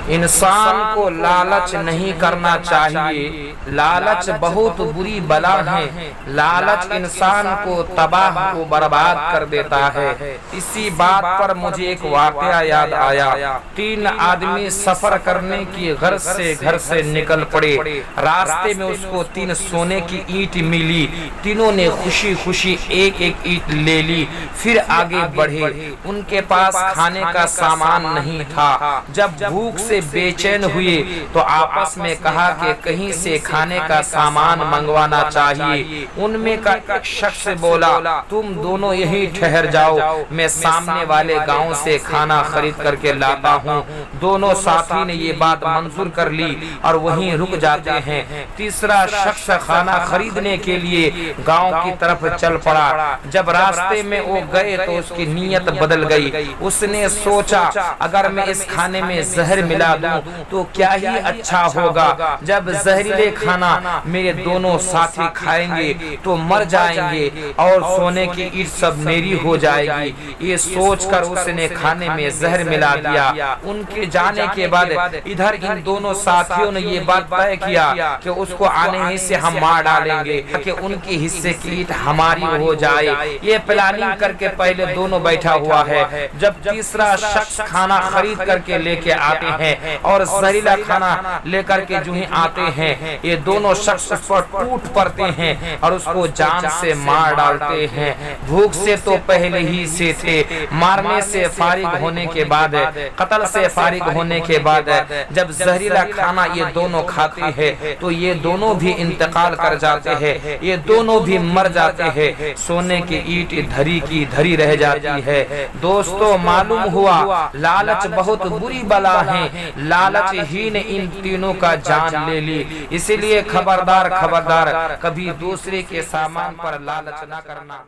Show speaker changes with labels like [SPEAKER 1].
[SPEAKER 1] इंसान को लालच नहीं करना चाहिए। लालच बहुत बुरी बला है। लालच इंसान को तबाह को बर्बाद कर देता है। इसी बात पर मुझे एक वाकया याद आया। 3 आदमी सफर करने की गर्ज से घर से निकल पड़े। रास्ते में उसको 3 सोने की ईंट मिली। तीनों ने खुशी खुशी एक एक ईंट ले ली, फिर आगे बढ़े। उनके पास खाने का सामान नहीं था। जब भूख से बेचैन हुए तो आपस में कहा कि कहीं से खाने का सामान मंगवाना चाहिए। उनमें का एक शख्स बोला, तुम दोनों यहीं ठहर जाओ, मैं सामने वाले गांव से खाना खरीद करके लाता हूँ। दोनों साथी ने ये बात मंजूर कर ली और वहीं रुक जाते हैं। तीसरा शख्स खाना खरीदने के लिए गांव की तरफ चल पड़ा। जब रास्ते में वो गए तो उसकी नीयत बदल गई। उसने सोचा, अगर मैं इस खाने में जहर मिला दूं तो क्या ही अच्छा होगा। जब जहरीले खाना मेरे दोनों साथी खाएंगे तो मर जाएंगे और सोने की ईंट सब मेरी हो जाएगी। ये सोचकर उसने खाने में जहर मिला दिया। उनके जाने के बाद इधर इन दोनों साथियों ने ये बात तय किया कि उसको आने ही से हम मार डालेंगे कि उनके हिस्से की ईंट हमारी हो जाए। ये प्लानिंग करके पहले दोनों बैठा हुआ है। जब तीसरा शख्स खाना खरीद करके लेके आते हैं और जहरीला खाना लेकर के जो ही आते हैं, ये दोनों शख्स उस पर टूट पड़ते हैं और उसको जान से मार डालते हैं। भूख से तो पहले ही से थे, मारने से फारिग होने के बाद, कत्ल से फारिग होने के बाद जब जहरीला खाना ये दोनों खाते हैं तो ये दोनों भी इंतकाल कर जाते हैं, ये दोनों भी मर जाते हैं। सोने की ईंट धरी की धरी रह जाती है। दोस्तों, मालूम हुआ लालच बहुत बुरी बला है। लालच ही ने इन तीनों का जान ले ली। इसीलिए खबरदार खबरदार, कभी दूसरे के सामान पर लालच ना करना।